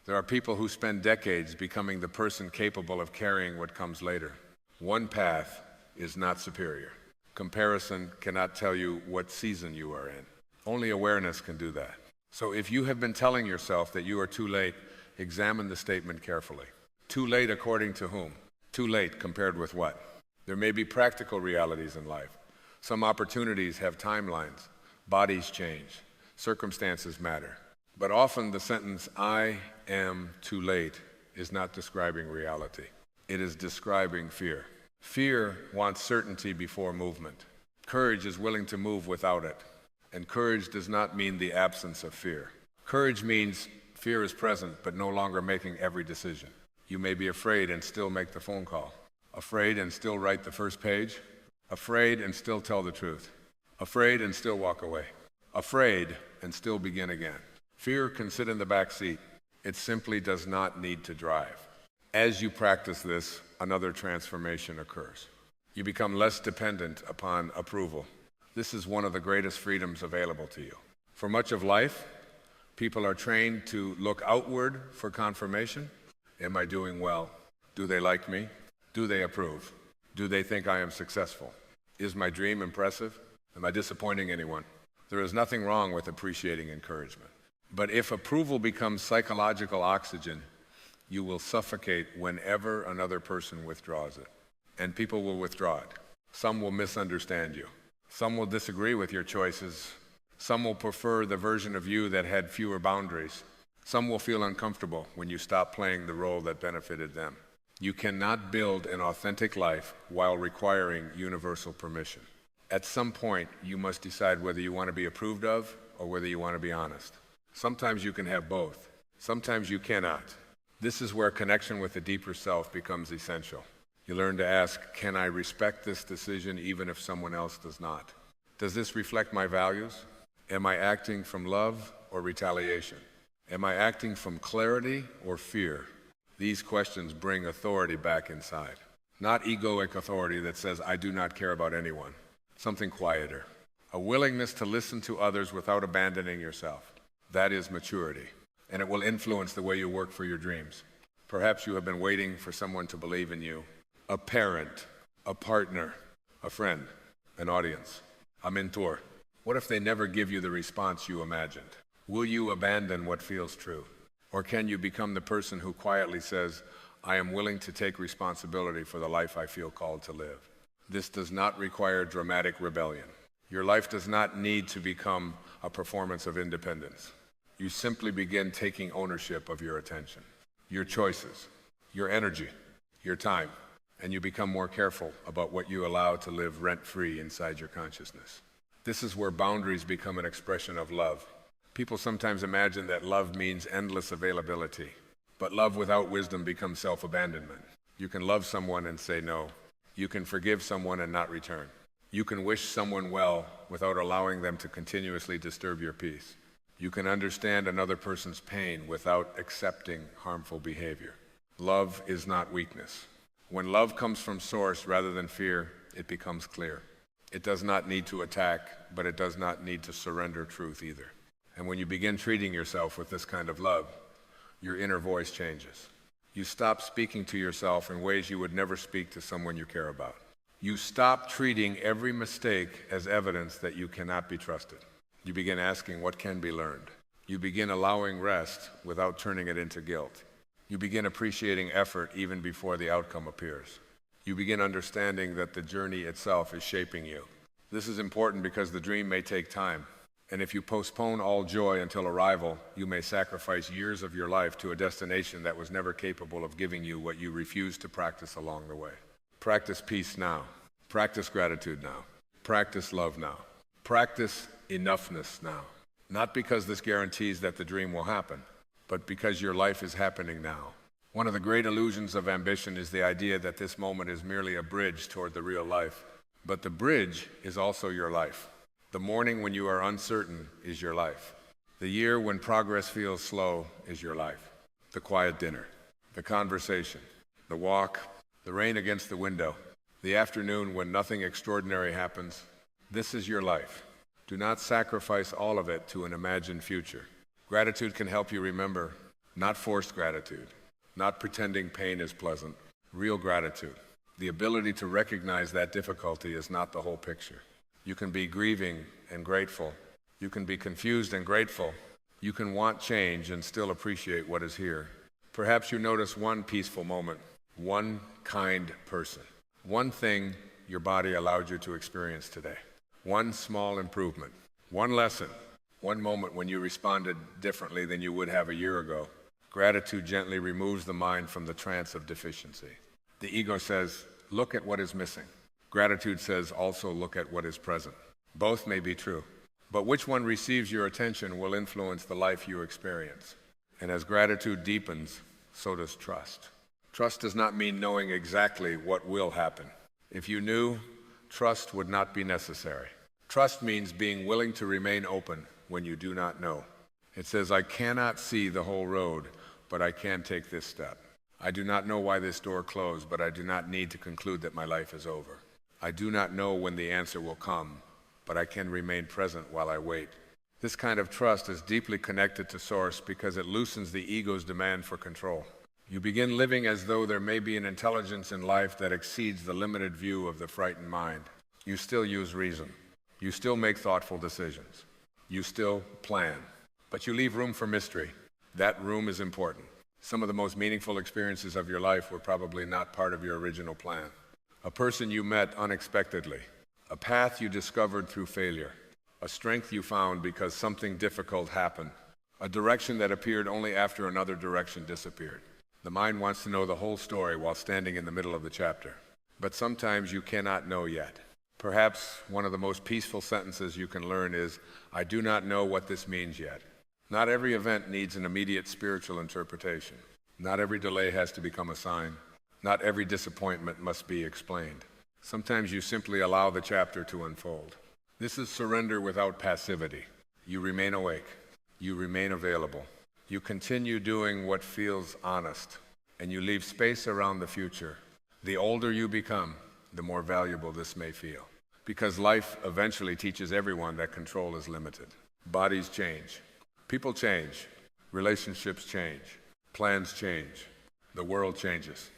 There are people who spend decades becoming the person capable of carrying what comes later. One path is not superior. Comparison cannot tell you what season you are in. Only awareness can do that. So if you have been telling yourself that you are too late, examine the statement carefully. Too late according to whom? Too late compared with what? There may be practical realities in life. Some opportunities have timelines. Bodies change. Circumstances matter. But often the sentence, I am too late, is not describing reality. It is describing fear. Fear wants certainty before movement. Courage is willing to move without it. And courage does not mean the absence of fear. Courage means fear is present, but no longer making every decision. You may be afraid and still make the phone call. Afraid and still write the first page. Afraid and still tell the truth. Afraid and still walk away. Afraid and still begin again. Fear can sit in the back seat. It simply does not need to drive. As you practice this, another transformation occurs. You become less dependent upon approval. This is one of the greatest freedoms available to you. For much of life, people are trained to look outward for confirmation. Am I doing well? Do they like me? Do they approve? Do they think I am successful? Is my dream impressive? Am I disappointing anyone? There is nothing wrong with appreciating encouragement. But if approval becomes psychological oxygen, you will suffocate whenever another person withdraws it. And people will withdraw it. Some will misunderstand you. Some will disagree with your choices. Some will prefer the version of you that had fewer boundaries. Some will feel uncomfortable when you stop playing the role that benefited them. You cannot build an authentic life while requiring universal permission. At some point, you must decide whether you want to be approved of or whether you want to be honest. Sometimes you can have both. Sometimes you cannot. This is where connection with the deeper self becomes essential. You learn to ask, can I respect this decision even if someone else does not? Does this reflect my values? Am I acting from love or retaliation? Am I acting from clarity or fear? These questions bring authority back inside. Not egoic authority that says, I do not care about anyone. Something quieter. A willingness to listen to others without abandoning yourself. That is maturity, and it will influence the way you work for your dreams. Perhaps you have been waiting for someone to believe in you. A parent, a partner, a friend, an audience, a mentor. What if they never give you the response you imagined? Will you abandon what feels true? Or can you become the person who quietly says, I am willing to take responsibility for the life I feel called to live? This does not require dramatic rebellion. Your life does not need to become a performance of independence. You simply begin taking ownership of your attention, your choices, your energy, your time, and you become more careful about what you allow to live rent-free inside your consciousness. This is where boundaries become an expression of love. People sometimes imagine that love means endless availability, but love without wisdom becomes self-abandonment. You can love someone and say no. You can forgive someone and not return. You can wish someone well without allowing them to continuously disturb your peace. You can understand another person's pain without accepting harmful behavior. Love is not weakness. When love comes from source rather than fear, it becomes clear. It does not need to attack, but it does not need to surrender truth either. And when you begin treating yourself with this kind of love, your inner voice changes. You stop speaking to yourself in ways you would never speak to someone you care about. You stop treating every mistake as evidence that you cannot be trusted. You begin asking what can be learned. You begin allowing rest without turning it into guilt. You begin appreciating effort even before the outcome appears. You begin understanding that the journey itself is shaping you. This is important because the dream may take time. And if you postpone all joy until arrival, you may sacrifice years of your life to a destination that was never capable of giving you what you refused to practice along the way. Practice peace now. Practice gratitude now. Practice love now. Practice enoughness now. Not because this guarantees that the dream will happen, but because your life is happening now. One of the great illusions of ambition is the idea that this moment is merely a bridge toward the real life. But the bridge is also your life. The morning when you are uncertain is your life. The year when progress feels slow is your life. The quiet dinner, the conversation, the walk, the rain against the window, the afternoon when nothing extraordinary happens. This is your life. Do not sacrifice all of it to an imagined future. Gratitude can help you remember, not forced gratitude, not pretending pain is pleasant, real gratitude. The ability to recognize that difficulty is not the whole picture. You can be grieving and grateful. You can be confused and grateful. You can want change and still appreciate what is here. Perhaps you notice one peaceful moment, one kind person, one thing your body allowed you to experience today, one small improvement, one lesson, one moment when you responded differently than you would have a year ago. Gratitude gently removes the mind from the trance of deficiency. The ego says, look at what is missing. Gratitude says, also look at what is present. Both may be true, but which one receives your attention will influence the life you experience. And as gratitude deepens, so does trust. Trust does not mean knowing exactly what will happen. If you knew, trust would not be necessary. Trust means being willing to remain open when you do not know. It says, I cannot see the whole road, but I can take this step. I do not know why this door closed, but I do not need to conclude that my life is over. I do not know when the answer will come, but I can remain present while I wait. This kind of trust is deeply connected to Source because it loosens the ego's demand for control. You begin living as though there may be an intelligence in life that exceeds the limited view of the frightened mind. You still use reason. You still make thoughtful decisions. You still plan. But you leave room for mystery. That room is important. Some of the most meaningful experiences of your life were probably not part of your original plan. A person you met unexpectedly, a path you discovered through failure, a strength you found because something difficult happened, a direction that appeared only after another direction disappeared. The mind wants to know the whole story while standing in the middle of the chapter. But sometimes you cannot know yet. Perhaps one of the most peaceful sentences you can learn is, I do not know what this means yet. Not every event needs an immediate spiritual interpretation. Not every delay has to become a sign. Not every disappointment must be explained. Sometimes you simply allow the chapter to unfold. This is surrender without passivity. You remain awake. You remain available. You continue doing what feels honest, and you leave space around the future, the older you become, the more valuable this may feel. Because life eventually teaches everyone that control is limited. Bodies change, people change, relationships change, plans change, the world changes.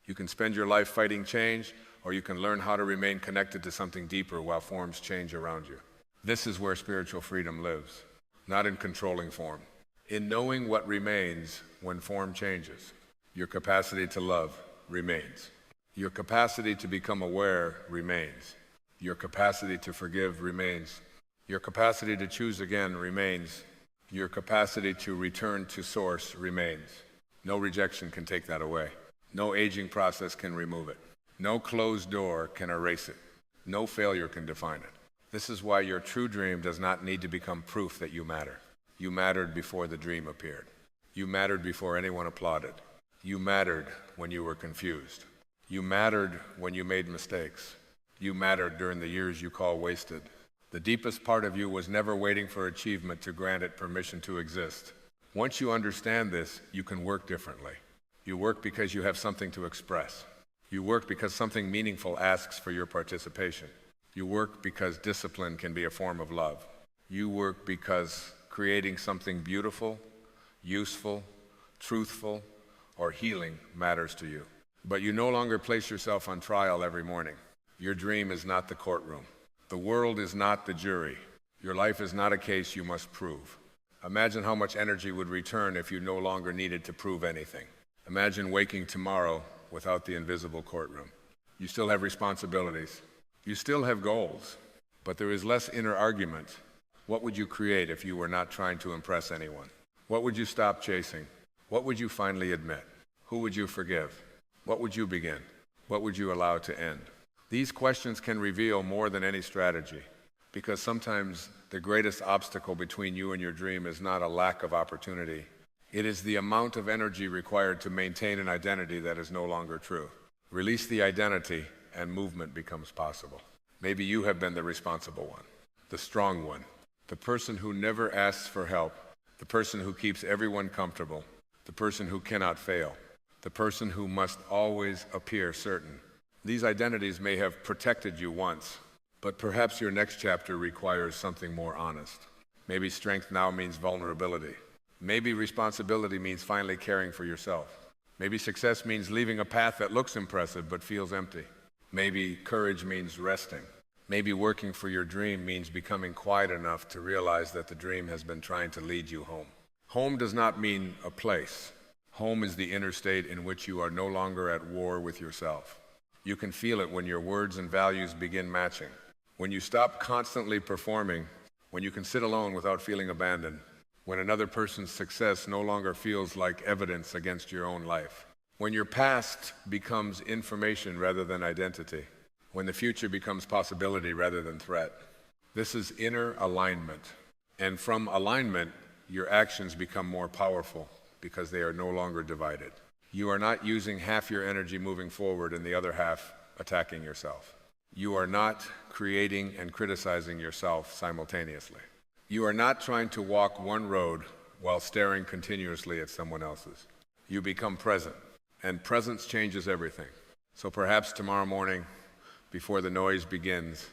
You can spend your life fighting change, or you can learn how to remain connected to something deeper while forms change around you. This is where spiritual freedom lives, not in controlling form, in knowing what remains when form changes. Your capacity to love remains. Your capacity to become aware remains. Your capacity to forgive remains. Your capacity to choose again remains. Your capacity to return to source remains. No rejection can take that away. No aging process can remove it. No closed door can erase it. No failure can define it. This is why your true dream does not need to become proof that you matter. You mattered before the dream appeared. You mattered before anyone applauded. You mattered when you were confused. You mattered when you made mistakes. You mattered during the years you call wasted. The deepest part of you was never waiting for achievement to grant it permission to exist. Once you understand this, you can work differently. You work because you have something to express. You work because something meaningful asks for your participation. You work because discipline can be a form of love. You work because creating something beautiful, useful, truthful, or healing matters to you. But you no longer place yourself on trial every morning. Your dream is not the courtroom. The world is not the jury. Your life is not a case you must prove. Imagine how much energy would return if you no longer needed to prove anything. Imagine waking tomorrow without the invisible courtroom. You still have responsibilities. You still have goals, but there is less inner argument. What would you create if you were not trying to impress anyone? What would you stop chasing? What would you finally admit? Who would you forgive? What would you begin? What would you allow to end? These questions can reveal more than any strategy, because sometimes the greatest obstacle between you and your dream is not a lack of opportunity. It is the amount of energy required to maintain an identity that is no longer true. Release the identity and movement becomes possible. Maybe you have been the responsible one, the strong one, the person who never asks for help, the person who keeps everyone comfortable, the person who cannot fail, the person who must always appear certain. These identities may have protected you once, but perhaps your next chapter requires something more honest. Maybe strength now means vulnerability. Maybe responsibility means finally caring for yourself. Maybe success means leaving a path that looks impressive but feels empty. Maybe courage means resting. Maybe working for your dream means becoming quiet enough to realize that the dream has been trying to lead you home. Home does not mean a place. Home is the inner state in which you are no longer at war with yourself. You can feel it when your words and values begin matching. When you stop constantly performing, when you can sit alone without feeling abandoned, when another person's success no longer feels like evidence against your own life, when your past becomes information rather than identity, when the future becomes possibility rather than threat. This is inner alignment. And from alignment, your actions become more powerful because they are no longer divided. You are not using half your energy moving forward and the other half attacking yourself. You are not creating and criticizing yourself simultaneously. You are not trying to walk one road while staring continuously at someone else's. You become present, and presence changes everything. So perhaps tomorrow morning, before the noise begins,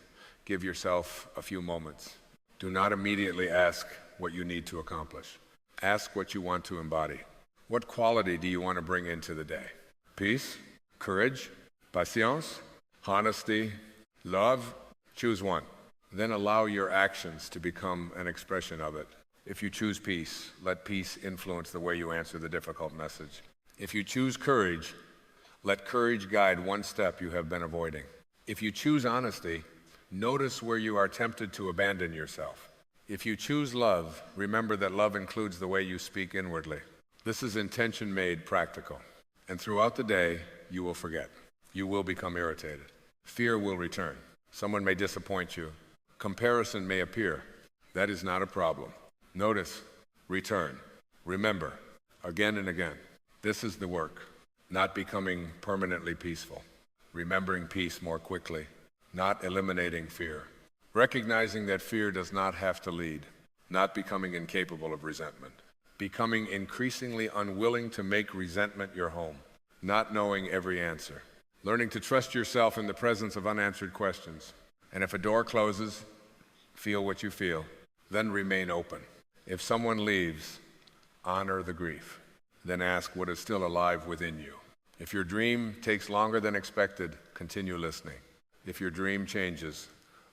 give yourself a few moments. Do not immediately ask what you need to accomplish. Ask what you want to embody. What quality do you want to bring into the day? Peace, courage, patience, honesty, love? Choose one. Then allow your actions to become an expression of it. If you choose peace, let peace influence the way you answer the difficult message. If you choose courage, let courage guide one step you have been avoiding. If you choose honesty, notice where you are tempted to abandon yourself. If you choose love, remember that love includes the way you speak inwardly. This is intention made practical. And throughout the day, you will forget. You will become irritated. Fear will return. Someone may disappoint you. Comparison may appear. That is not a problem. Notice, return, remember, again and again. This is the work, not becoming permanently peaceful. Remembering peace more quickly, not eliminating fear. Recognizing that fear does not have to lead, not becoming incapable of resentment. Becoming increasingly unwilling to make resentment your home. not knowing every answer. Learning to trust yourself in the presence of unanswered questions. And if a door closes, feel what you feel, then remain open. If someone leaves, honor the grief. Then ask what is still alive within you. If your dream takes longer than expected, continue listening. If your dream changes,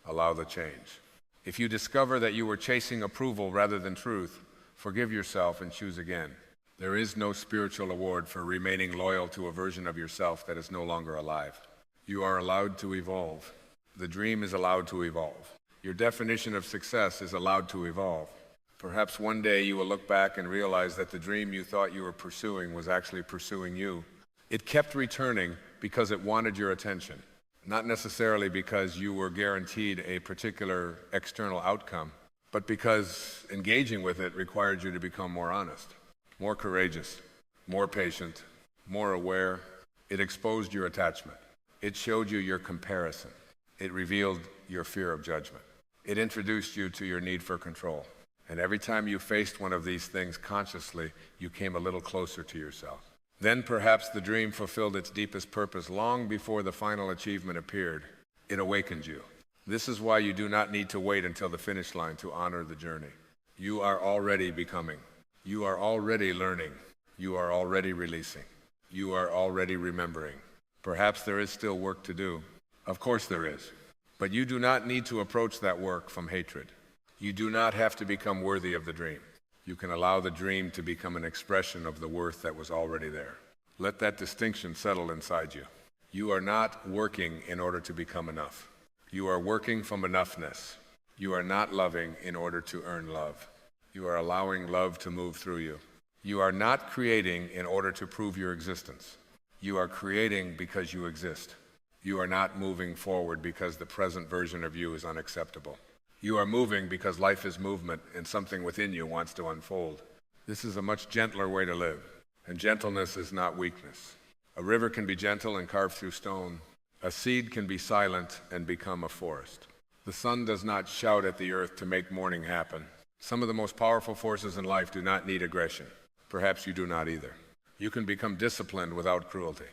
allow the change. If you discover that you were chasing approval rather than truth, forgive yourself and choose again. There is no spiritual award for remaining loyal to a version of yourself that is no longer alive. You are allowed to evolve. The dream is allowed to evolve. Your definition of success is allowed to evolve. Perhaps one day you will look back and realize that the dream you thought you were pursuing was actually pursuing you. It kept returning because it wanted your attention, not necessarily because you were guaranteed a particular external outcome, but because engaging with it required you to become more honest, more courageous, more patient, more aware. It exposed your attachment. It showed you your comparison. It revealed your fear of judgment. It introduced you to your need for control. And every time you faced one of these things consciously, you came a little closer to yourself. Then perhaps the dream fulfilled its deepest purpose long before the final achievement appeared. It awakened you. This is why you do not need to wait until the finish line to honor the journey. You are already becoming. You are already learning. You are already releasing. You are already remembering. Perhaps there is still work to do. Of course there is. But you do not need to approach that work from hatred. You do not have to become worthy of the dream. You can allow the dream to become an expression of the worth that was already there. Let that distinction settle inside you. You are not working in order to become enough. You are working from enoughness. You are not loving in order to earn love. You are allowing love to move through you. You are not creating in order to prove your existence. You are creating because you exist. You are not moving forward because the present version of you is unacceptable. You are moving because life is movement and something within you wants to unfold. This is a much gentler way to live, and gentleness is not weakness. A river can be gentle and carved through stone. A seed can be silent and become a forest. The sun does not shout at the earth to make morning happen. Some of the most powerful forces in life do not need aggression. Perhaps you do not either. You can become disciplined without cruelty,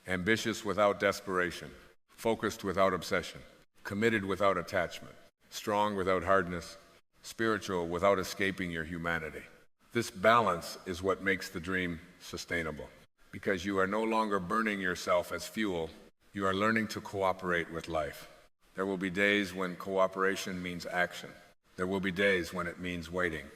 ambitious without desperation, focused without obsession, committed without attachment, strong without hardness, spiritual without escaping your humanity. This balance is what makes the dream sustainable, because you are no longer burning yourself as fuel. You are learning to cooperate with life. There will be days when cooperation means action. There will be days when it means waiting.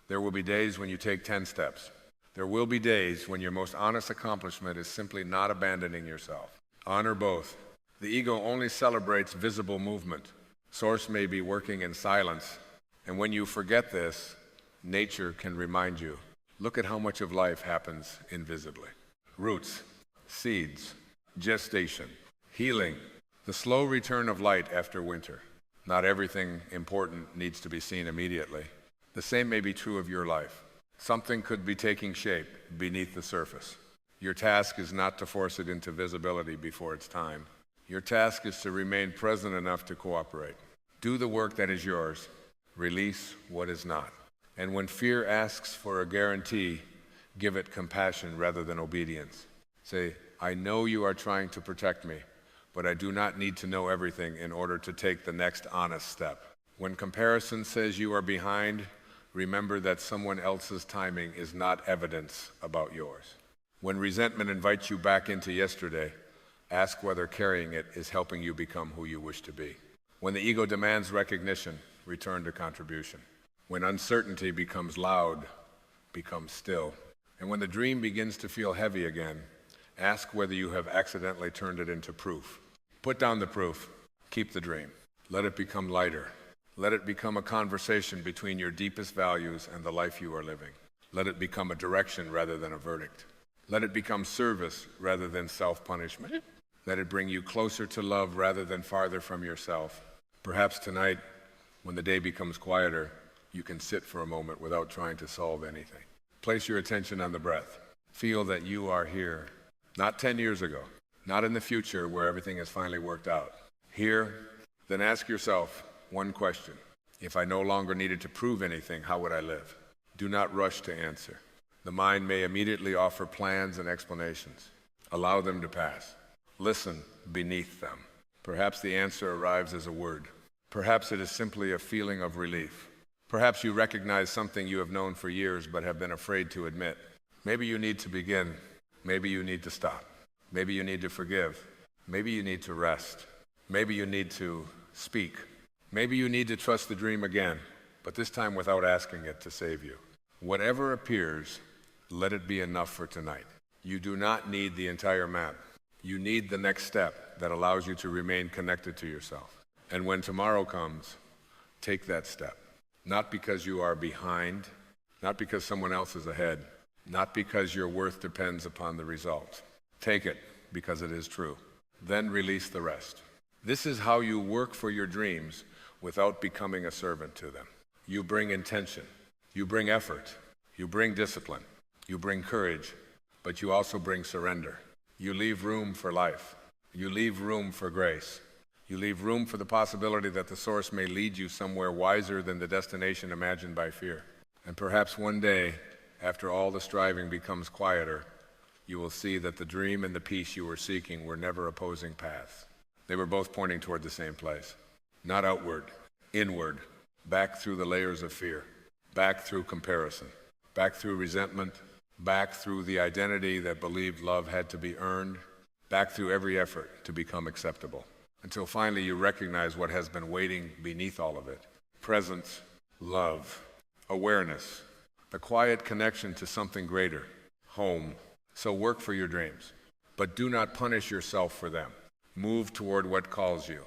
There will be days when you take 10 steps. There will be days when your most honest accomplishment is simply not abandoning yourself. Honor both. The ego only celebrates visible movement. Source may be working in silence, and when you forget this, nature can remind you. Look at how much of life happens invisibly. Roots, seeds, gestation, healing, the slow return of light after winter. Not everything important needs to be seen immediately. The same may be true of your life. Something could be taking shape beneath the surface. Your task is not to force it into visibility before it's time. Your task is to remain present enough to cooperate. Do the work that is yours. Release what is not. And when fear asks for a guarantee, give it compassion rather than obedience. Say, I know you are trying to protect me, but I do not need to know everything in order to take the next honest step. When comparison says you are behind, remember that someone else's timing is not evidence about yours. When resentment invites you back into yesterday, ask whether carrying it is helping you become who you wish to be. When the ego demands recognition, return to contribution. When uncertainty becomes loud, become still. And when the dream begins to feel heavy again, ask whether you have accidentally turned it into proof. Put down the proof. Keep the dream. Let it become lighter. Let it become a conversation between your deepest values and the life you are living. Let it become a direction rather than a verdict. Let it become service rather than self-punishment. Let it bring you closer to love rather than farther from yourself. Perhaps tonight, when the day becomes quieter, you can sit for a moment without trying to solve anything. Place your attention on the breath. Feel that you are here, not 10 years ago, not in the future where everything has finally worked out. Here, then ask yourself one question. If I no longer needed to prove anything, how would I live? Do not rush to answer. The mind may immediately offer plans and explanations. Allow them to pass. Listen beneath them. Perhaps the answer arrives as a word. Perhaps it is simply a feeling of relief. Perhaps you recognize something you have known for years but have been afraid to admit. Maybe you need to begin. Maybe you need to stop. Maybe you need to forgive. Maybe you need to rest. Maybe you need to speak. Maybe you need to trust the dream again, but this time without asking it to save you. Whatever appears, let it be enough for tonight. You do not need the entire map. You need the next step that allows you to remain connected to yourself. And when tomorrow comes, take that step. Not because you are behind, not because someone else is ahead, not because your worth depends upon the result. Take it because it is true. Then release the rest. This is how you work for your dreams without becoming a servant to them. You bring intention, you bring effort, you bring discipline, you bring courage, but you also bring surrender. You leave room for life. You leave room for grace. You leave room for the possibility that the source may lead you somewhere wiser than the destination imagined by fear. And perhaps one day, after all the striving becomes quieter, you will see that the dream and the peace you were seeking were never opposing paths. They were both pointing toward the same place. Not outward, inward, back through the layers of fear, back through comparison, back through resentment, back through the identity that believed love had to be earned, back through every effort to become acceptable, until finally you recognize what has been waiting beneath all of it. Presence, love, awareness, the quiet connection to something greater, home. So work for your dreams, but do not punish yourself for them. Move toward what calls you,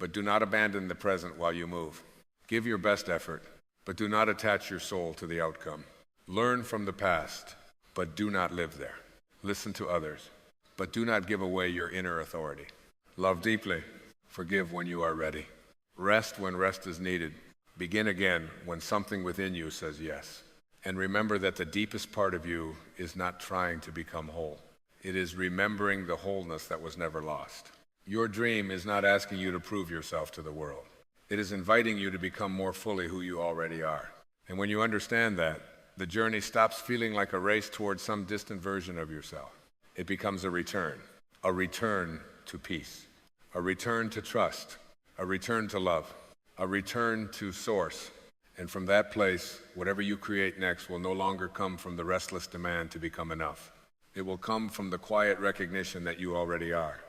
but do not abandon the present while you move. Give your best effort, but do not attach your soul to the outcome. Learn from the past, but do not live there. Listen to others, but do not give away your inner authority. Love deeply. Forgive when you are ready. Rest when rest is needed. Begin again when something within you says yes. And remember that the deepest part of you is not trying to become whole. It is remembering the wholeness that was never lost. Your dream is not asking you to prove yourself to the world. It is inviting you to become more fully who you already are. And when you understand that, the journey stops feeling like a race towards some distant version of yourself. It becomes a return to peace, a return to trust, a return to love, a return to source. And from that place, whatever you create next will no longer come from the restless demand to become enough. It will come from the quiet recognition that you already are.